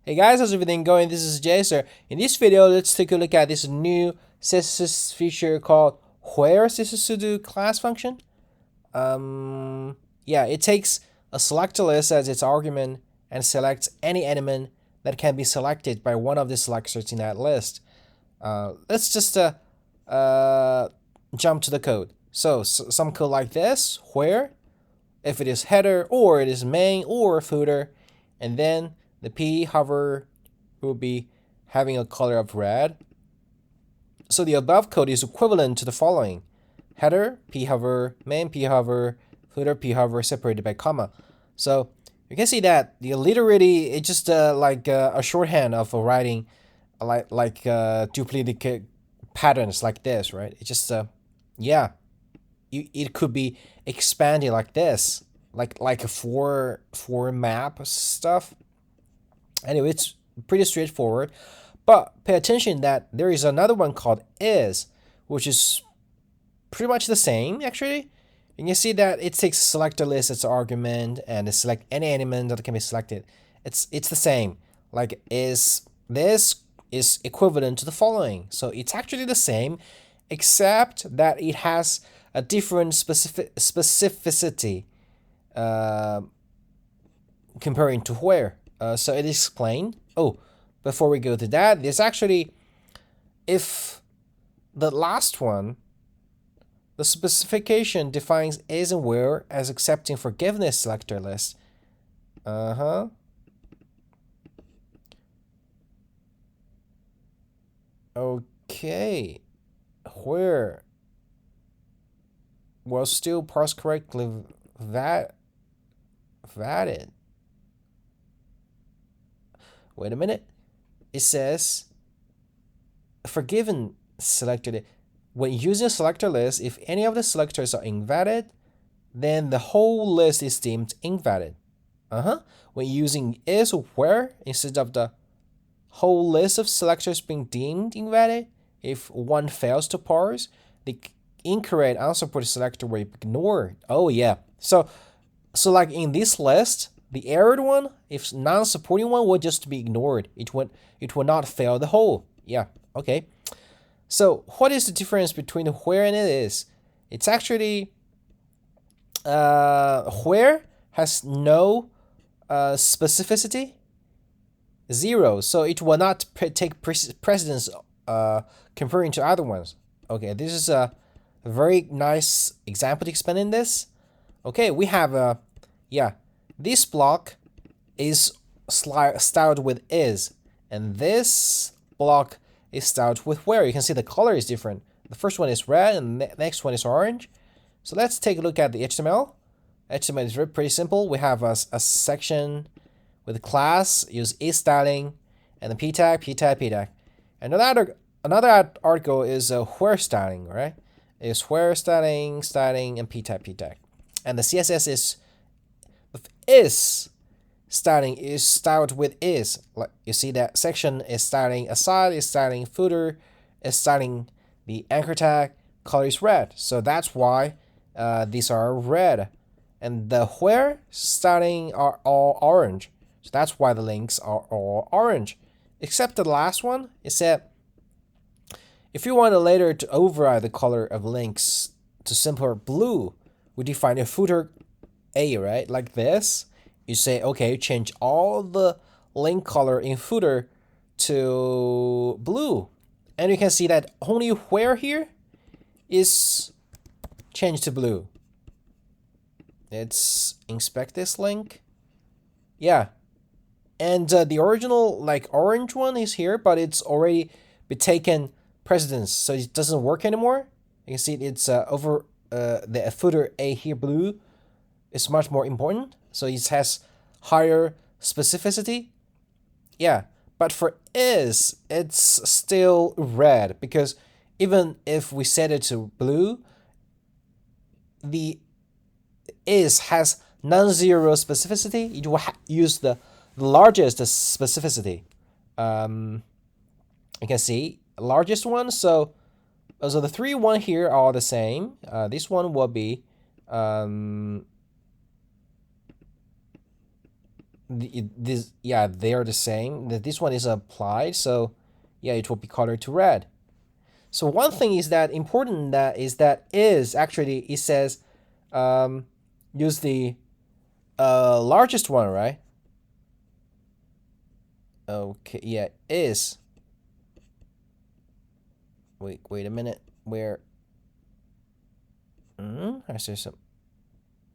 Hey guys, how's everything going? This is JSer. In this video, let's take a look at this new CSS feature called where CSS pseudo-class function. Yeah, it takes a selector list as its argument and selects any element that can be selected by one of the selectors in that list. Let's just jump to the code. So some code like this, where, if it is header or it is main or footer, and then the p hover will be having a color of red. So the above code is equivalent to the following: header p hover, main p hover, footer p hover separated by comma. So you can see that the literally it's just like a shorthand of writing like duplicate patterns like this, right? It's just yeah, it could be expanded like this, like a for map stuff. Anyway, it's pretty straightforward, but pay attention that there is another one called is, which is pretty much the same actually. And you see that it takes selector list as argument and select any element that can be selected. It's the same. Like this is equivalent to the following. So it's actually the same, except that it has a different specificity comparing to where. So it is explained. Oh, before we go to that, there's actually, if the last one, the specification defines is and where as accepting forgiveness selector list. Okay. Where was still parsed correctly valid. Wait a minute. It says forgiven selected. When using a selector list, if any of the selectors are invalid, then the whole list is deemed invalid. When using is or where instead of the whole list of selectors being deemed invalid, if one fails to parse, the incorrect unsupported selector will be ignored. Oh yeah. So like in this list, the errored one, if non-supporting one, will just be ignored. It will not fail the whole. Yeah. Okay. So what is the difference between where and it is? It's actually where has no specificity, 0. So it will not take precedence comparing to other ones. Okay, this is a very nice example to explain this. Okay, we have this block is styled with is, and this block is styled with where. You can see the color is different. The first one is red and the next one is orange. So let's take a look at the HTML. HTML is pretty simple. We have a section with a class, use is styling, and the p tag. And another article is where styling, right? Is where styling, and p tag. And the CSS is styling is styled with is. Like you see that section is styling aside, is styling footer, is styling the anchor tag, color is red. So that's why these are red. And the where styling are all orange. So that's why the links are all orange. Except the last one, it said if you want later to override the color of links to simpler blue, we define a footer A, right? Like this. You say, okay, change all the link color in footer to blue. And you can see that only where here is changed to blue. Let's inspect this link. Yeah. And the original like orange one is here, but it's already been taken precedence, so it doesn't work anymore. You can see it's over the footer A here blue is much more important, so it has higher specificity. Yeah, but for is, it's still red, because even if we set it to blue, the is has non-zero specificity. It will use the largest specificity. You can see largest one. So the 1 here are the same. This one will be this, yeah, they are the same. This one is applied, so yeah, it will be colored to red. So one thing is that important that is actually it says use the largest one, right? Okay, yeah, is. Wait a minute. Where? I see some.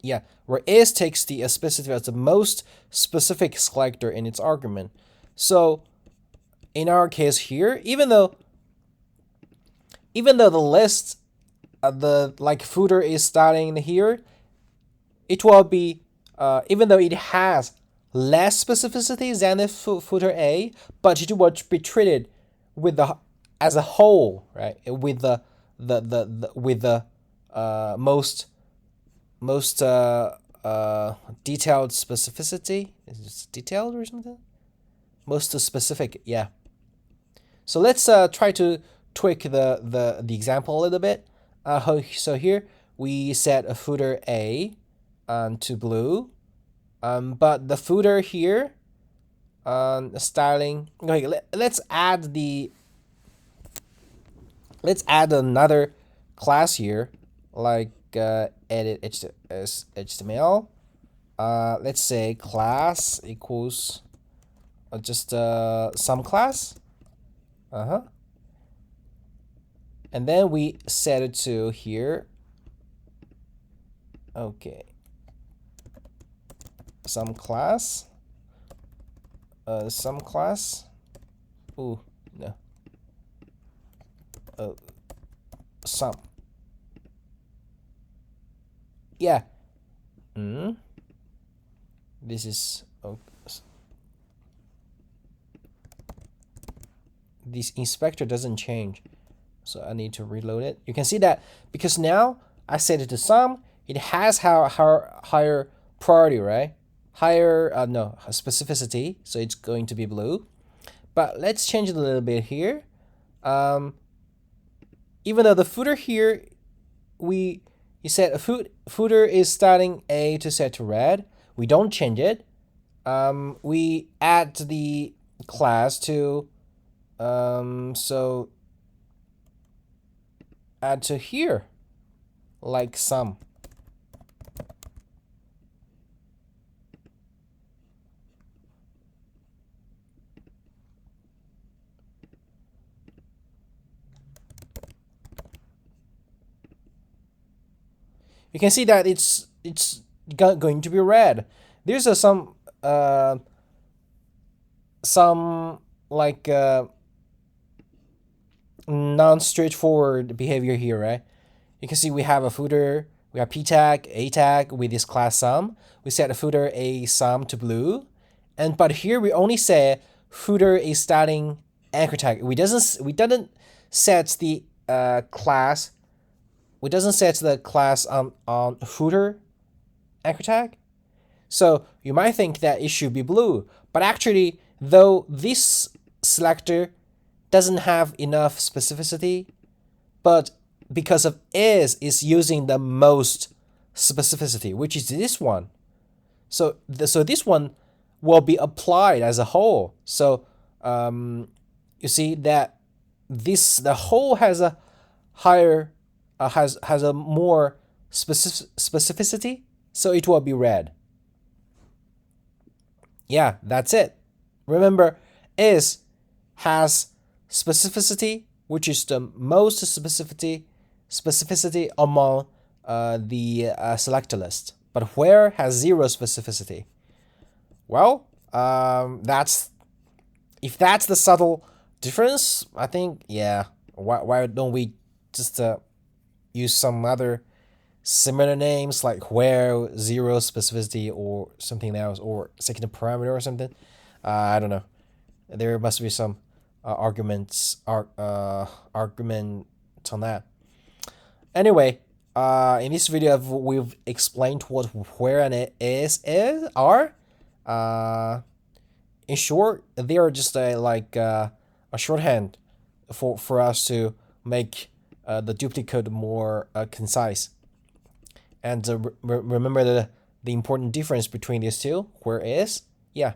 Yeah, where is takes the specific as the most specific selector in its argument. So in our case here, even though the list the like footer is starting here, it will be even though it has less specificity than the footer A, but it will be treated with the as a whole, right? With the with the most detailed specificity. Is it detailed or something? Most specific, yeah. So let's try to tweak the example a little bit. So here we set a footer A to blue, but the footer here styling. Okay, let's add another class here, like edit HTML. Let's say class equals just some class. And then we set it to here. Okay. Some class. Some class. Ooh, no. Some. Yeah. This is. This inspector doesn't change. So I need to reload it. You can see that because now I set it to some, it has higher priority, right? Higher, no, specificity. So it's going to be blue. But let's change it a little bit here. Even though the footer here, you said a footer is starting A to set to red. We don't change it. We add the class to, so add to here, like some. You can see that it's going to be red. There's some like non-straightforward behavior here, right? You can see we have a footer, we have p tag, a tag with this class sum. We set a footer a sum to blue, but here we only say footer is starting anchor tag. We didn't set the class. We doesn't set the class on footer anchor tag. So you might think that it should be blue, but actually, though this selector doesn't have enough specificity, but because of is using the most specificity, which is this one. So this one will be applied as a whole. So you see that the whole has a higher has a more specificity, so it will be red. Yeah, that's it. Remember, is has specificity, which is the most specificity among the selector list, but where has zero specificity. Well, if that's the subtle difference, I think, yeah, why don't we just use some other similar names like where, zero specificity, or something else, or second parameter or something. I don't know. There must be some argument on that. Anyway, in this video we've explained what where and it are. In short, they are just a shorthand for us to make the duplicate code more concise. And remember the important difference between these two, where is yeah,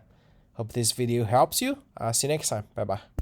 hope this video helps you. See you next time. Bye bye.